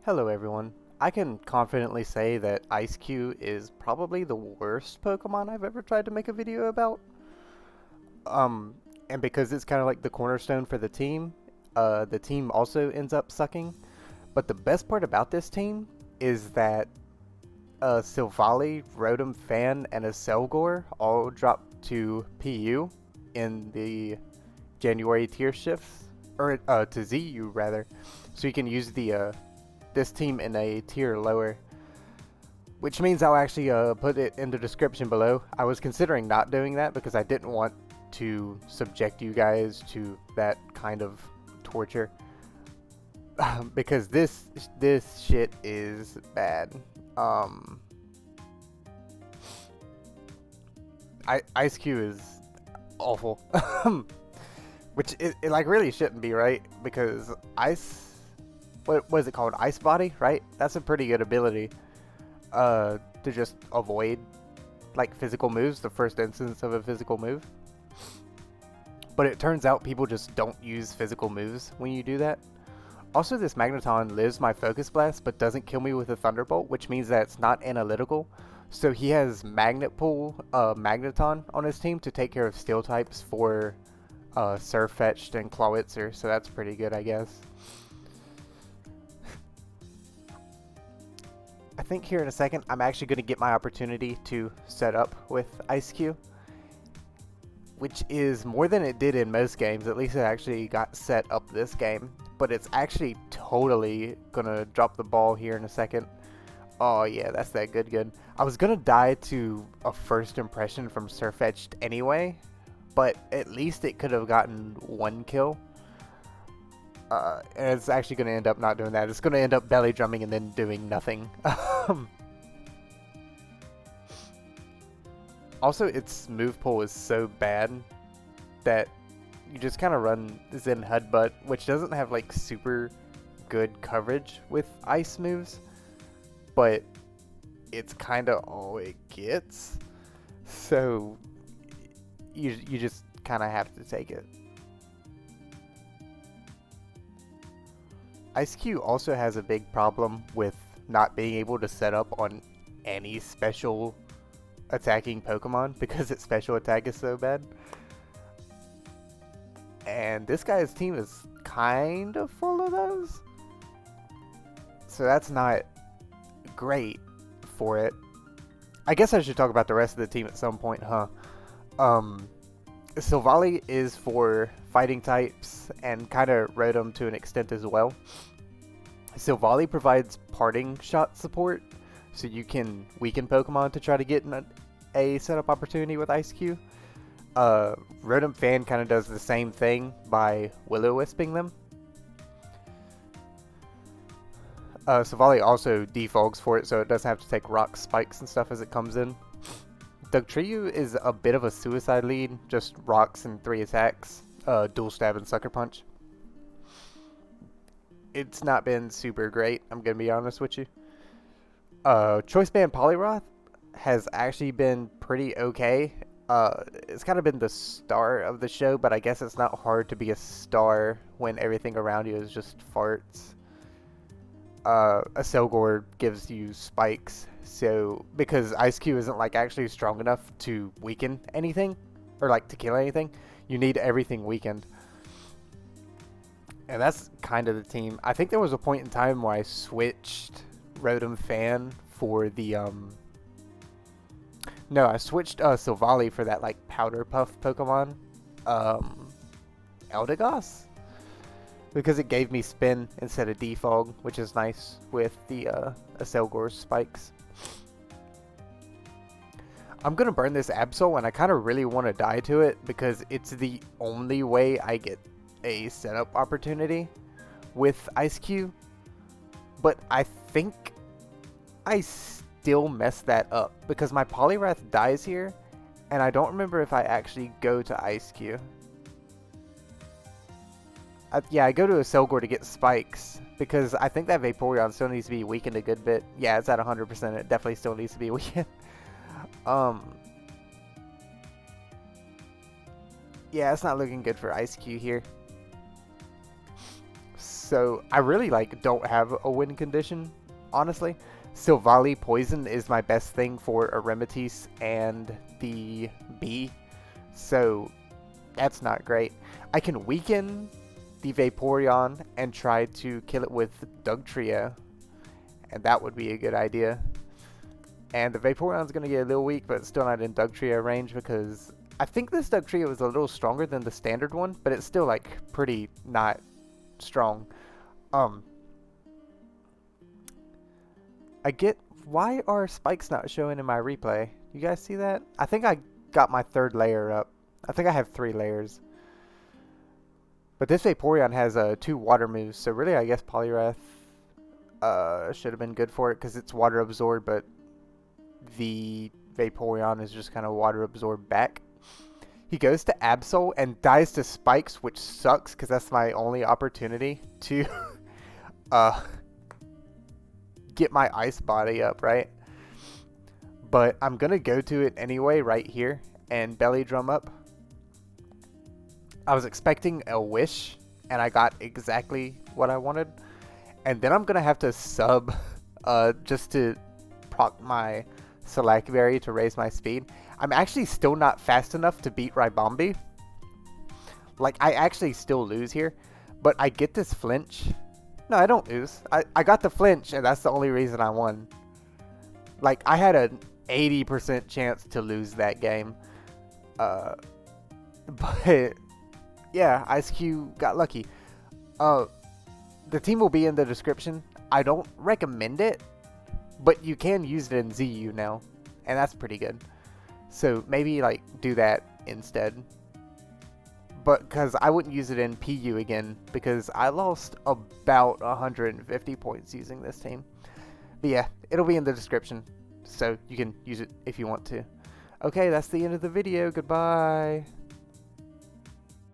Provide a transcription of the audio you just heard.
Hello everyone. I can confidently say that Eiscue is probably the worst Pokemon I've ever tried to make a video about. Um, and because it's kind of like the cornerstone for the team also ends up sucking. But the best part about this team is that Silvally, Rotom Fan, and a Selgor all dropped to PU in the January tier shifts, or to ZU rather. So you can use the this team in a tier lower, which means I'll actually put it in the description below. I was considering not doing that because I didn't want to subject you guys to that kind of torture. Because this shit is bad. Um, Eiscue is awful, which it like really shouldn't be, right? Because what is it called? Ice Body, right? That's a pretty good ability. To just avoid like physical moves, the first instance of a physical move. But it turns out people just don't use physical moves when you do that. Also, this Magneton lives my Focus Blast, but doesn't kill me with a Thunderbolt, which means that it's not analytical. So he has Magnet Pool Magneton on his team to take care of Steel types for Surfetched and Clawitzer, so that's pretty good, I guess. I think here in a second, I'm actually going to get my opportunity to set up with Eiscue, which is more than it did in most games. At least it actually got set up this game, but it's actually totally going to drop the ball here in a second. Oh yeah, that's that good. I was going to die to a first impression from Surfetched anyway, but at least it could have gotten one kill. And it's actually going to end up not doing that. It's going to end up belly drumming and then doing nothing. Also, its move pool is so bad that you just kind of run Zen Headbutt, which doesn't have like super good coverage with ice moves, but it's kind of all it gets. So you just kind of have to take it. Eiscue also has a big problem with not being able to set up on any special attacking Pokemon because its special attack is so bad. And this guy's team is kind of full of those. So that's not great for it. I guess I should talk about the rest of the team at some point, huh? Silvally is for fighting types and kind of Rotom to an extent as well. Silvally provides parting shot support, so you can weaken Pokemon to try to get a setup opportunity with Eiscue. Rotom Fan kind of does the same thing by Will-O-Wisping them. Silvally also defogs for it, so it doesn't have to take rock spikes and stuff as it comes in. Dugtrio is a bit of a suicide lead, just rocks and 3 attacks, dual stab and sucker punch. It's not been super great, I'm gonna be honest with you. Choice Band Poliwrath has actually been pretty okay. It's kind of been the star of the show, but I guess it's not hard to be a star when everything around you is just farts. A Selgor gives you spikes, so because Eiscue isn't like actually strong enough to weaken anything or like to kill anything, you need everything weakened. And that's kind of the team. I think there was a point in time where I switched Rotom Fan for the no, I switched Silvally for that like Powder Puff Pokemon, Eldegoss, because it gave me spin instead of defog, which is nice with the Acelgor's spikes. I'm gonna burn this Absol, and I kind of really want to die to it because it's the only way I get a setup opportunity with Eiscue. But I think I still messed that up because my Poliwrath dies here, and I don't remember if I actually go to Eiscue. Yeah, I go to a Selgor to get spikes because I think that Vaporeon still needs to be weakened a good bit. Yeah, it's at 100%. It definitely still needs to be weakened. Yeah, it's not looking good for Eiscue here. So I really like don't have a win condition, honestly. Silvally Poison is my best thing for Eremitis and the bee, so that's not great. I can weaken the Vaporeon and try to kill it with Dugtrio, and that would be a good idea. And the Vaporeon's going to get a little weak, but it's still not in Dugtrio range because I think this Dugtrio is a little stronger than the standard one, but it's still like pretty not strong. I get, why are spikes not showing in my replay? You guys see that? I think I got my third layer up. I think I have 3 layers. But this Vaporeon has 2 water moves, so really I guess Poliwrath should have been good for it because it's water absorbed, but the Vaporeon is just kind of water absorbed back. He goes to Absol and dies to spikes, which sucks because that's my only opportunity to get my ice body up, right? But I'm gonna go to it anyway right here and belly drum up. I was expecting a wish and I got exactly what I wanted, and then I'm gonna have to sub just to proc my Select to raise my speed. I'm actually still not fast enough to beat Ribombee. Like, I actually still lose here, but I get this flinch. No, I don't lose. I got the flinch, and that's the only reason I won. Like, I had an 80% chance to lose that game. But, yeah, Eiscue got lucky. The team will be in the description. I don't recommend it, but you can use it in ZU now, and that's pretty good. So maybe, like, do that instead. But because I wouldn't use it in PU again because I lost about 150 points using this team. But yeah, it'll be in the description, so you can use it if you want to. Okay, that's the end of the video. Goodbye.